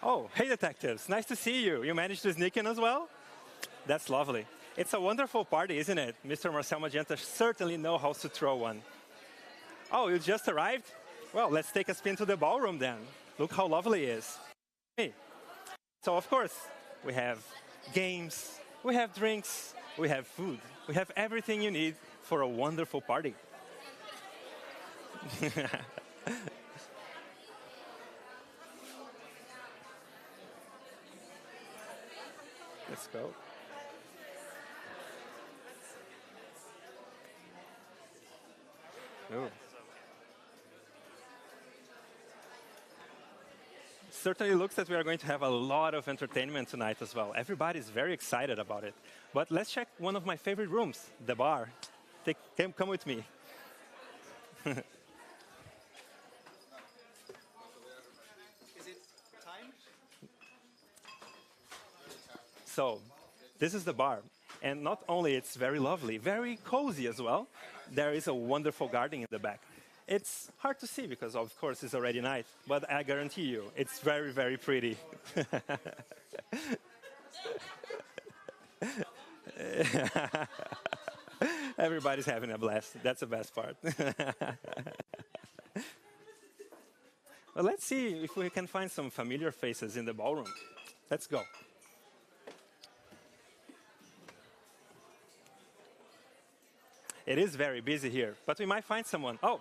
Oh, hey, detectives. Nice to see you. You managed to sneak in as well? That's lovely. It's a wonderful party, isn't it? Mr. Marcel Magenta certainly knows how to throw one. Oh, you just arrived? Well, let's take a spin to the ballroom then. Look how lovely it is. Hey. So, of course, we have games, we have drinks, we have food. We have everything you need for a wonderful party. Let's go. Ooh. Certainly looks that we are going to have a lot of entertainment tonight as well. Everybody's very excited about it. But let's check one of my favorite rooms, the bar. Come with me. Is it time? So, this is the bar. And not only it's very lovely, very cozy as well, there is a wonderful garden in the back. It's hard to see because, of course, it's already night, but I guarantee you, it's very, very pretty. Everybody's having a blast. That's the best part. Well, let's see if we can find some familiar faces in the ballroom. Let's go. It is very busy here, but we might find someone. Oh,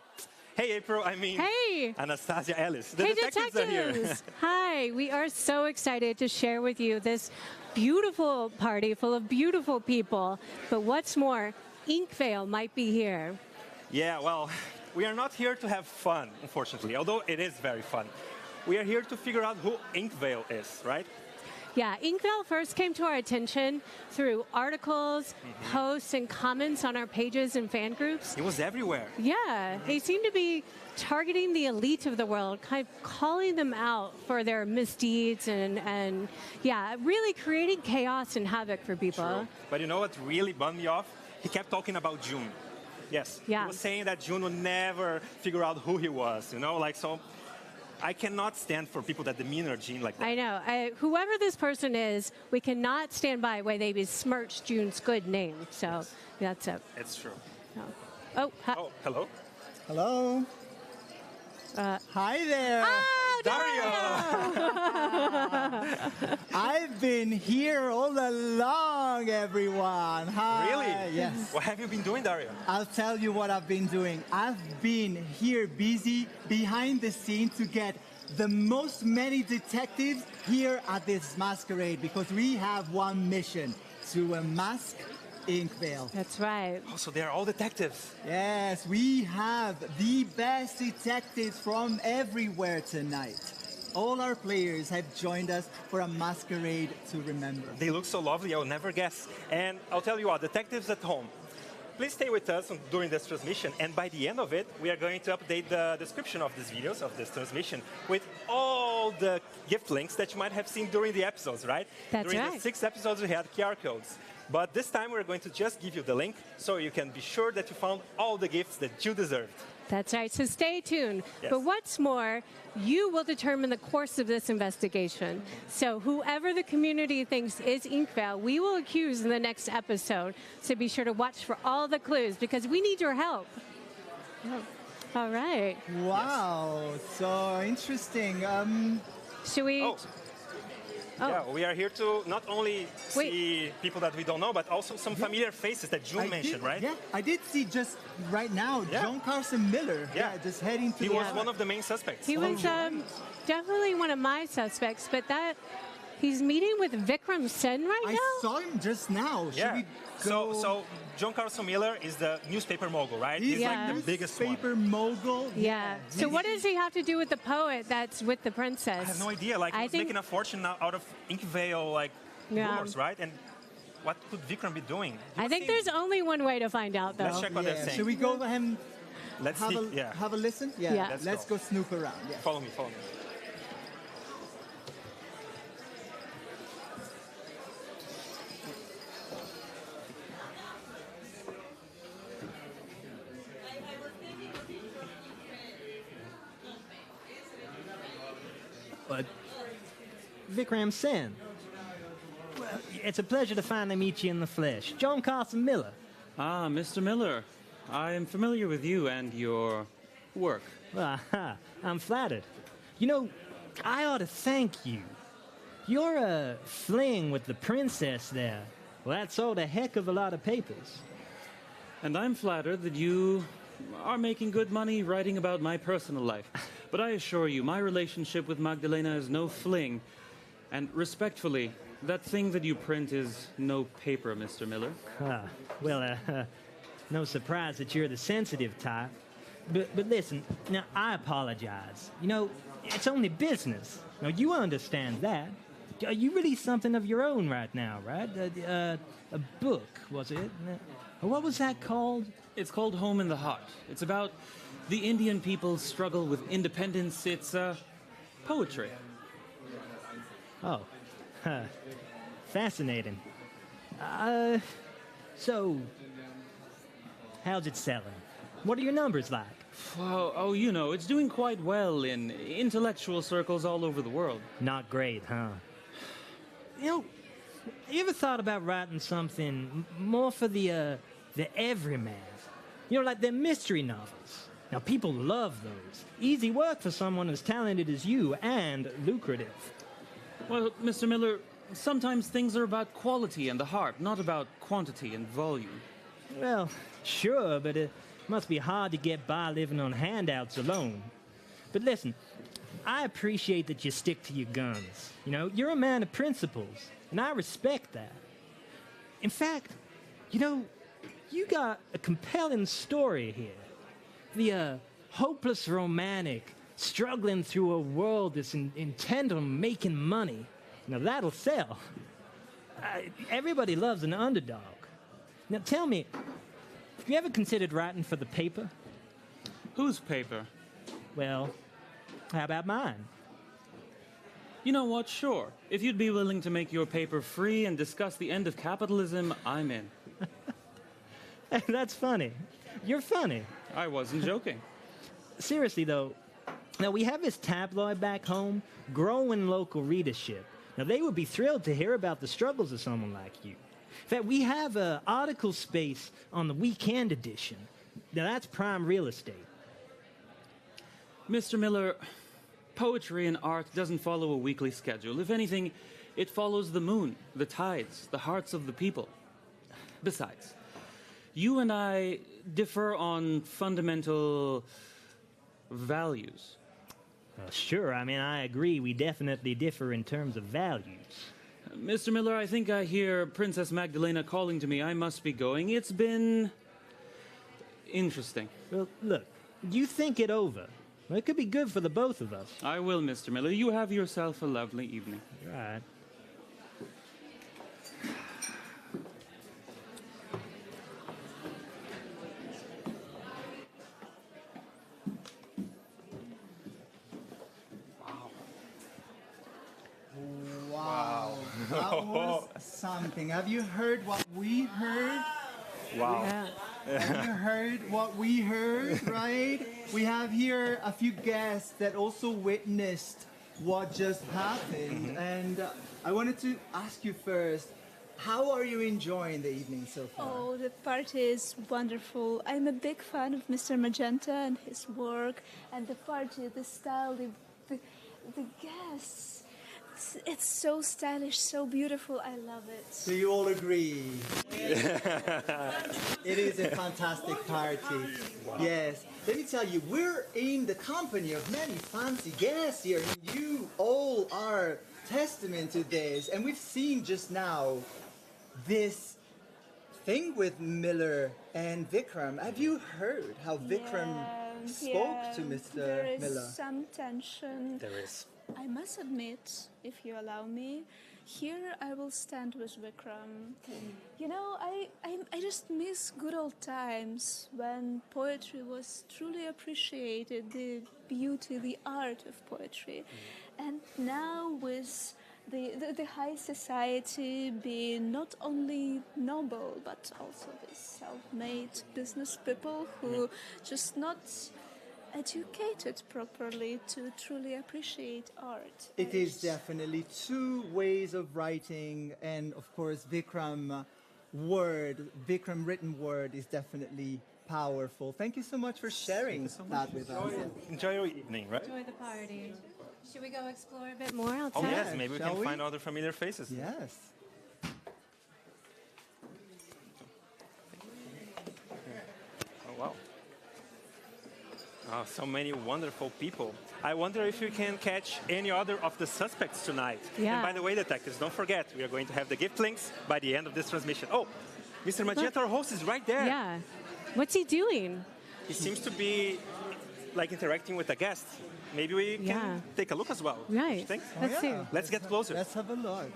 hey, April. Hey. Anastasia Ellis. The Hey, detectives are here. Hi. We are so excited to share with you this beautiful party full of beautiful people. But what's more, Inkvale might be here. Yeah, well, we are not here to have fun, unfortunately, although it is very fun. We are here to figure out who Inkvale is, right? Yeah, Inkvale first came to our attention through articles, posts, and comments on our pages and fan groups. It was everywhere. Yeah, they seem to be targeting the elite of the world, kind of calling them out for their misdeeds and yeah, really creating chaos and havoc for people. True. But you know what really bummed me off? He kept talking about June. Yes. Yeah. He was saying that June would never figure out who he was, so I cannot stand for people that demeanor Gene like that. I know. Whoever this person is, we cannot stand by why they besmirch June's good name. So that's it. It's true. Oh, hello. Hello. Hi there. Oh, Dario! I've been here all along, everyone. Hi. Really? Yes. What have you been doing, Dario? I'll tell you what I've been doing. I've been here busy behind the scenes to get the most many detectives here at this masquerade because we have one mission, to unmask Inkvale. that's right. Oh, so they are all detectives. Yes, we have the best detectives from everywhere tonight. All our players have joined us for a masquerade to remember. They look so lovely, I'll never guess. And I'll tell you what, detectives at home, please stay with us during this transmission. And by the end of it, we are going to update the description of these videos, of this transmission, with all the gift links that you might have seen during the episodes, right? That's during right. the 6 episodes, we had QR codes. But this time, we're going to just give you the link so you can be sure that you found all the gifts that you deserved. That's right. So stay tuned. Yes. But what's more, you will determine the course of this investigation. So whoever the community thinks is Inkvale, we will accuse in the next episode. So be sure to watch for all the clues because we need your help. All right. Wow, so interesting. Should we? Oh. Yeah, we are here to not only see people that we don't know, but also some familiar faces that June mentioned, right? Yeah, I did see just right now, Yeah. John Carson Miller. Yeah. Just heading to He the was one of the main suspects. He was definitely one of my suspects, but he's meeting with Vikram Sen right I now? saw him just now. Should Yeah. we go? So John Carson Miller is the newspaper mogul, right? He's like the biggest one. newspaper mogul. Yeah. So what does he have to do with the poet that's with the princess? I have no idea. Like, I he's think- making a fortune now out of Inkvale, rumors, right? And what could Vikram be doing? I think there's only one way to find out, though. Let's check what they're Yeah. saying. Should we go and Let's have see. have a listen? Yeah. Yeah. Let's go snoop around. Yeah. Follow me, follow me. But Vikram Sen. Well, it's a pleasure to finally meet you in the flesh. John Carson Miller. Ah, Mr. Miller. I am familiar with you and your work. Well, I'm flattered. You know, I ought to thank you. Your fling with the princess there, well, that sold a heck of a lot of papers. And I'm flattered that you are making good money writing about my personal life. But I assure you, my relationship with Magdalena is no fling. And respectfully, that thing that you print is no paper, Mr. Miller. Well, no surprise that you're the sensitive type. But listen, now, I apologize. You know, it's only business. Now, you understand that. You release something of your own right now, right? A book, was it? What was that called? It's called Home in the Heart. It's about the Indian people's struggle with independence. It's poetry. Oh, fascinating. So, how's it selling? What are your numbers like? Oh, you know, it's doing quite well in intellectual circles all over the world. Not great, huh? You know, you ever thought about writing something more for the everyman? You know, like the mystery novels. Now, people love those. Easy work for someone as talented as you, and lucrative. Well, Mr. Miller, sometimes things are about quality and the heart, not about quantity and volume. Well, sure, but it must be hard to get by living on handouts alone. But listen, I appreciate that you stick to your guns. You know, you're a man of principles, and I respect that. In fact, you know, you got a compelling story here. The hopeless romantic struggling through a world that's intent on making money. Now, that'll sell. Everybody loves an underdog. Now, tell me, have you ever considered writing for the paper? Whose paper? Well, how about mine? You know what, sure. If you'd be willing to make your paper free and discuss the end of capitalism, I'm in. That's funny. You're funny. I wasn't joking. Seriously, though, now we have this tabloid back home, growing local readership. Now, they would be thrilled to hear about the struggles of someone like you. In fact, we have an article space on the weekend edition. Now, that's prime real estate. Mr. Miller, poetry and art doesn't follow a weekly schedule. If anything, it follows the moon, the tides, the hearts of the people. Besides, you and I differ on fundamental values. Sure, I mean, I agree. We definitely differ in terms of values. Mr. Miller, I think I hear Princess Magdalena calling to me. I must be going. It's been interesting. Well, look, you think it over. Well, it could be good for the both of us. I will, Mr. Miller. You have yourself a lovely evening. Right. Wow. That was something. Have you heard what we heard? Wow. Have you heard what we heard, right? We have here a few guests that also witnessed what just happened. And I wanted to ask you first, how are you enjoying the evening so far? Oh, the party is wonderful. I'm a big fan of Mr. Magenta and his work, and the party, the style, the guests. It's so stylish, so beautiful. I love it. Do you all agree? It is a fantastic party. Yes. Let me tell you, we're in the company of many fancy guests here, and you all are testament to this. And we've seen just now this thing with Miller and Vikram. Have you heard how Vikram spoke to Mr. There is Miller? some tension. There is. I must admit, if you allow me, here I will stand with Vikram. You know, I just miss good old times when poetry was truly appreciated, the beauty, the art of poetry. And now with the high society being not only noble, but also the self-made business people who just not educated properly to truly appreciate art. It is definitely two ways of writing, and of course, Vikram written word is definitely powerful. Thank you so much for sharing that with us. Enjoy your evening, right? Enjoy the party. Should we go explore a bit more Oh, outside? yes, maybe we Shall can we? find other familiar faces. Yes. Oh, wow. Oh, so many wonderful people. I wonder if you can catch any other of the suspects tonight. Yeah. And by the way, detectives, don't forget, we are going to have the gift links by the end of this transmission. Oh, Mr. Magenta, our host, is right there. Yeah. What's he doing? He seems to be like interacting with a guest. Maybe we can Yeah. take a look as well. Don't Right. you think? Let's see. Let's get closer. Let's have a look.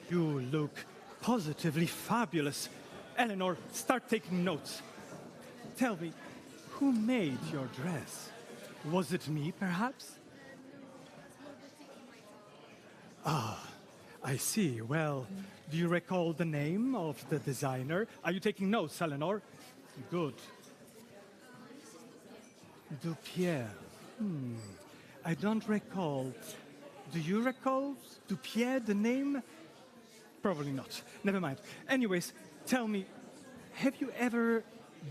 You look positively fabulous. Eleanor, start taking notes. Tell me, who made your dress? Was it me, perhaps? Ah, I see. Well, do you recall the name of the designer? Are you taking notes, Eleanor? Good. Dupierre. I don't recall. Do you recall Dupierre, the name? Probably not. Never mind. Anyways, tell me, have you ever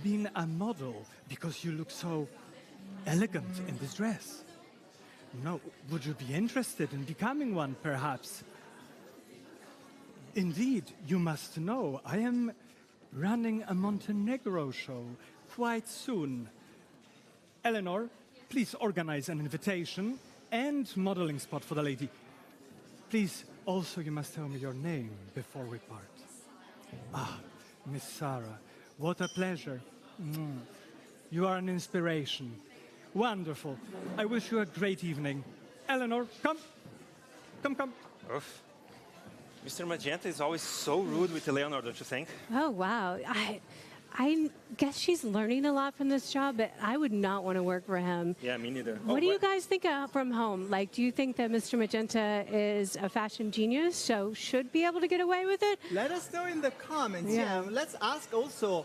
been a model? Because you look so elegant in this dress. No, would you be interested in becoming one, perhaps? Indeed, you must know, I am running a Montenegro show quite soon. Eleanor, please organize an invitation and modeling spot for the lady. Please, also you must tell me your name before we part. Ah, Miss Sarah, what a pleasure. You are an inspiration. Wonderful. I wish you a great evening. Eleanor, come. Come. Oof. Mr. Magenta is always so rude with Eleanor, don't you think? Oh, wow. I guess she's learning a lot from this job, but I would not want to work for him. Yeah, me neither. What do you guys think from home? Like, do you think that Mr. Magenta is a fashion genius, so should be able to get away with it? Let us know in the comments. Yeah. Yeah. Let's ask also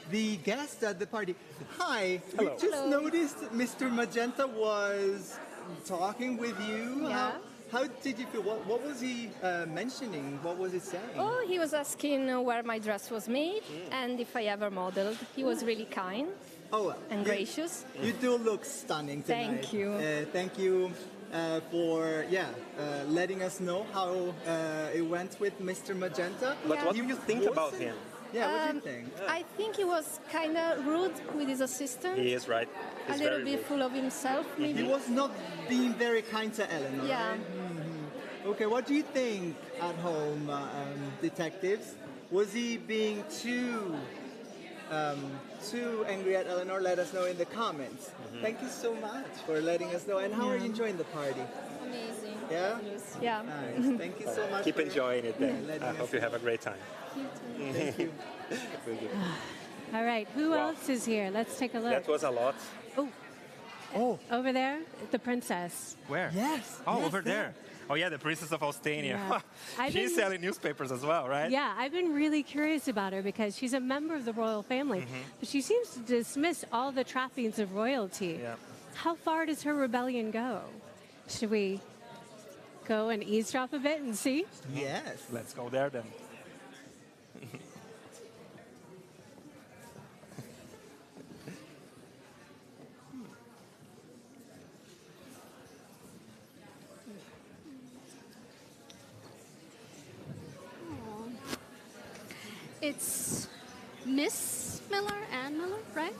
the guest at the party. Hi. Hello. We just noticed Mr. Magenta was talking with you. Yeah. How did you feel? What was he mentioning? What was he saying? Oh, he was asking where my dress was made and if I ever modeled. He was really kind Oh, and gracious. You do look stunning tonight. Thank you. Thank you for letting us know how it went with Mr. Magenta. But what do you think about him? Yeah, what do you think? I think he was kind of rude with his assistant. He is right. A He's little very bit rude. full of himself, maybe. He was not being very kind to Eleanor. Yeah. Right? Okay, what do you think at home, detectives? Was he being too angry at Eleanor? Let us know in the comments. Thank you so much for letting us know. And how are you enjoying the party? Amazing. Yeah? Yeah. Nice. Thank you so much. Keep for enjoying it then. letting I us hope you have a great time. Thank you. Very good. All right, who Wow. else is here? Let's take a look. That was a lot. Oh, Over there, the princess. Where? yes. Oh, yes, over there. Oh, yeah, the Princess of Ostania. Yeah. I've She's been- selling newspapers as well, right? Yeah, I've been really curious about her because she's a member of the royal family, but she seems to dismiss all the trappings of royalty. Yeah. How far does her rebellion go? Should we go and eavesdrop a bit and see? Yes. Let's go there then. It's Miss Miller, Anne Miller, right?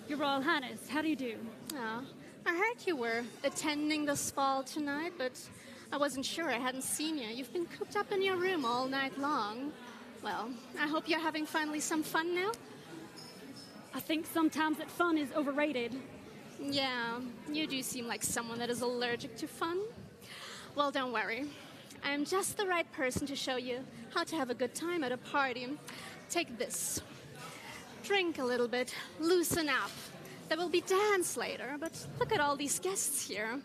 Your Royal Highness, how do you do? Oh, I heard you were attending this ball tonight, but I wasn't sure. I hadn't seen you. You've been cooped up in your room all night long. Well, I hope you're having finally some fun now. I think sometimes that fun is overrated. Yeah, you do seem like someone that is allergic to fun. Well, don't worry. I'm just the right person to show you how to have a good time at a party. Take this. Drink a little bit, loosen up. There will be dance later, but look at all these guests here.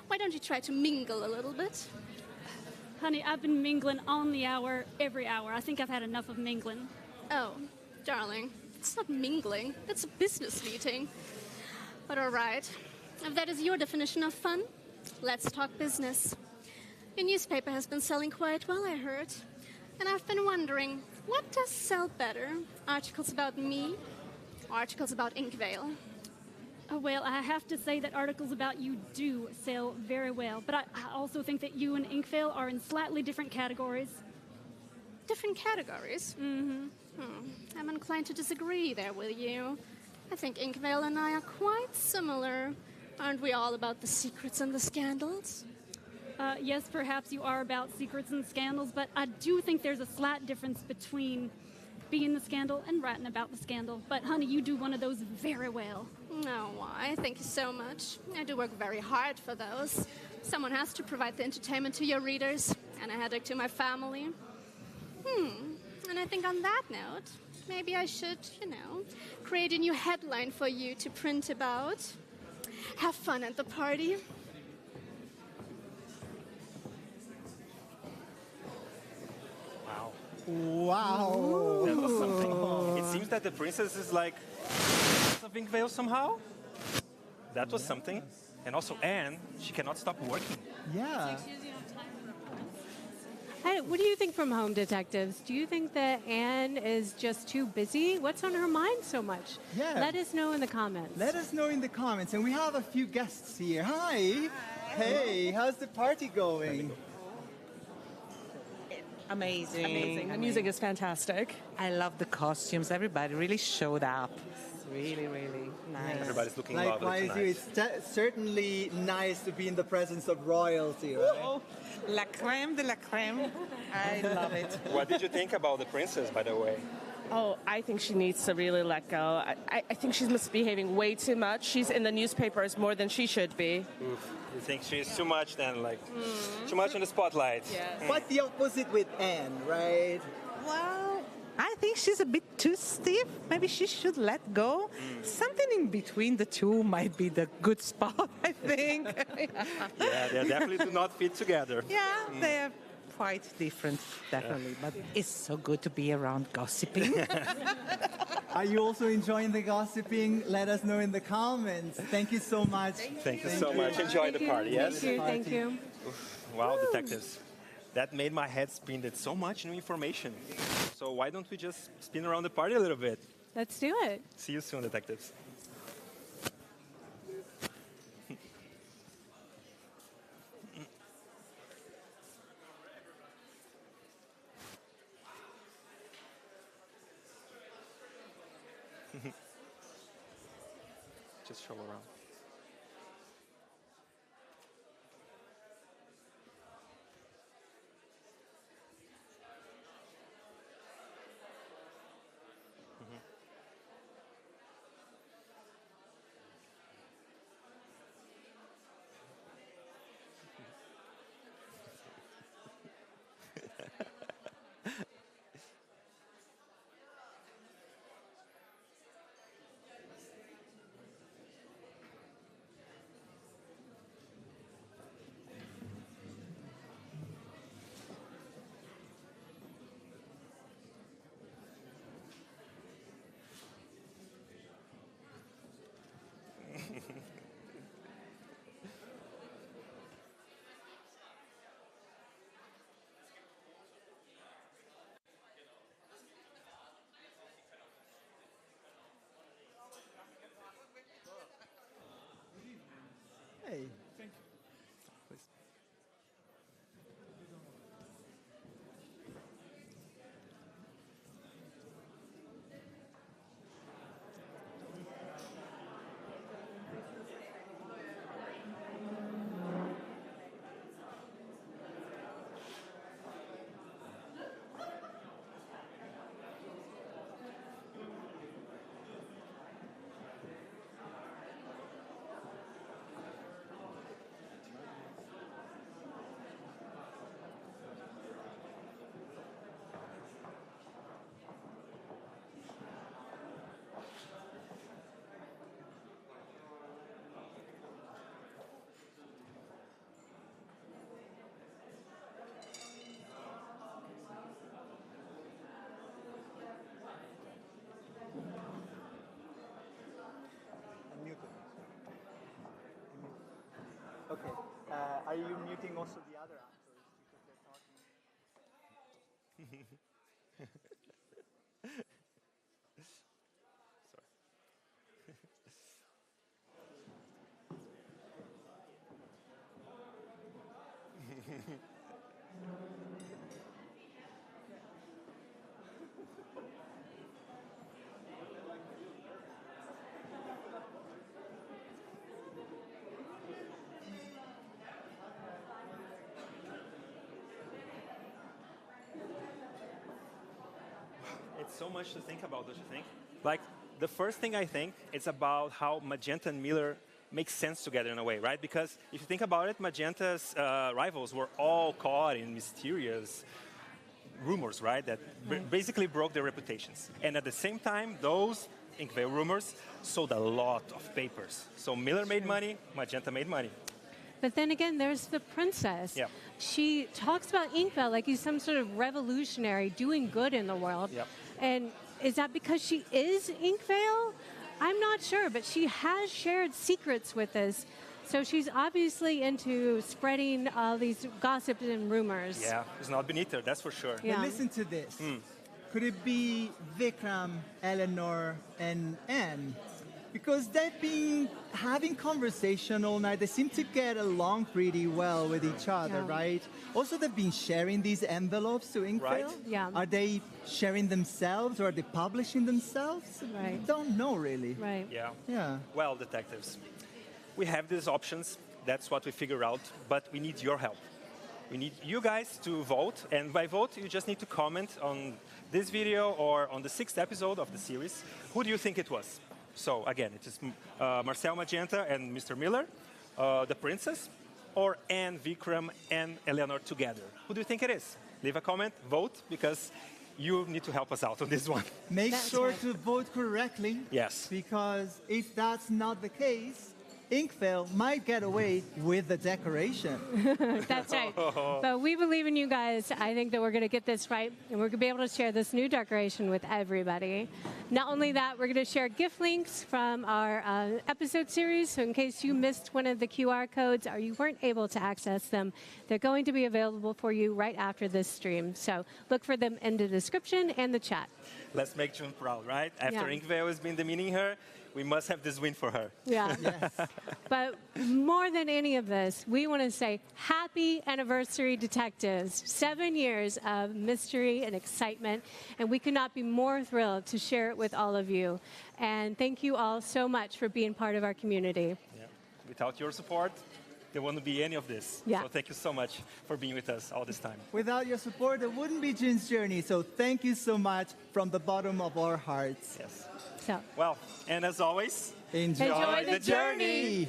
Why don't you try to mingle a little bit? Honey, I've been mingling on the hour, every hour. I think I've had enough of mingling. Oh, darling, It's not mingling. That's a business meeting. But all right. If that is your definition of fun, let's talk business. Your newspaper has been selling quite well, I heard. And I've been wondering, what does sell better? Articles about me? Articles about Inkvale? Well, I have to say that articles about you do sell very well, but I also think that you and Inkvale are in slightly different categories. Different categories? Mm-hmm. I'm inclined to disagree there with you. I think Inkvale and I are quite similar. Aren't we all about the secrets and the scandals? Yes, perhaps you are about secrets and scandals, but I do think there's a slight difference between being the scandal and writing about the scandal. But, honey, you do one of those very well. No, why? Thank you so much. I do work very hard for those. Someone has to provide the entertainment to your readers, and a headache to my family. And I think on that note, maybe I should, create a new headline for you to print about. Have fun at the party. Wow. That was something. It seems that the princess is like of Inkvale somehow. That was something. And also Anne, she cannot stop working. Yeah. Hey, what do you think from Home Detectives? Do you think that Anne is just too busy? What's on her mind so much? Yeah. Let us know in the comments. Let us know in the comments. And we have a few guests here. Hi. Hey, how's the party going? Amazing. The music is fantastic. I love the costumes. Everybody really showed up. It's really, really nice. Everybody's looking lovely Likewise, tonight. it's certainly nice to be in the presence of royalty, right? Oh, la crème de la crème. I love it. What did you think about the princess, by the way? Oh, I think she needs to really let go. I think she's misbehaving way too much. She's in the newspapers more than she should be. Oof. You think she's too much then, too much in the spotlight? Yeah. But the opposite with Anne, right? Well, I think she's a bit too stiff. Maybe she should let go. Something in between the two might be the good spot, I think. Yeah, they definitely do not fit together. Yeah, they're quite different, definitely. But it's so good to be around gossiping. Are you also enjoying the gossiping? Let us know in the comments. Thank you so much. Thank you so much. Enjoy the party, yes? Thank you. Wow, detectives. That made my head spin. That's so much new information. So why don't we just spin around the party a little bit? Let's do it. See you soon, detectives. Just show around. Okay. Are you muting also the other actors because they're talking? It's so much to think about, don't you think? Like, the first thing I think, it's about how Magenta and Miller make sense together in a way, right? Because if you think about it, Magenta's rivals were all caught in mysterious rumors, right? That basically broke their reputations. And at the same time, those Inkvale rumors sold a lot of papers. So Miller made money, Magenta made money. But then again, there's the princess. Yep. She talks about Inkvale like he's some sort of revolutionary doing good in the world. Yep. And is that because she is Inkvale? I'm not sure, but she has shared secrets with us. So she's obviously into spreading all these gossips and rumors. Yeah, it's not beneath her, that's for sure. Yeah. But listen to this. Could it be Vikram, Eleanor, and Anne? Because they've been having conversation all night. They seem to get along pretty well with each other, Yeah. right? Also, they've been sharing these envelopes to Inkvale. Right. Yeah. Are they sharing themselves or are they publishing themselves? Right. We don't know, really. Right. Yeah. Yeah. Well, detectives, we have these options. That's what we figure out, but we need your help. We need you guys to vote, and by vote, you just need to comment on this video or on the 6th episode of the series. Who do you think it was? So again, it is Marcel Magenta and Mr. Miller, the princess, or Anne, Vikram, and Eleanor together. Who do you think it is? Leave a comment, vote, because you need to help us out on this one. Make That's sure right. to vote correctly. Yes. Because if that's not the case, Inkvale might get away with the decoration. That's right. But we believe in you guys. I think that we're going to get this right, and we're going to be able to share this new decoration with everybody. Not only that, we're going to share gift links from our episode series. So in case you missed one of the QR codes or you weren't able to access them, they're going to be available for you right after this stream. So look for them in the description and the chat. Let's make June proud, right? After Yeah. Inkvale has been demeaning her, we must have this win for her. Yeah. But more than any of this, we want to say happy anniversary, detectives. 7 years of mystery and excitement, and we could not be more thrilled to share it with all of you. And thank you all so much for being part of our community. Yeah. Without your support, there wouldn't be any of this. Yeah. So thank you so much for being with us all this time. Without your support, there wouldn't be June's journey. So thank you so much from the bottom of our hearts. Yes. So, Well, and as always, enjoy the journey.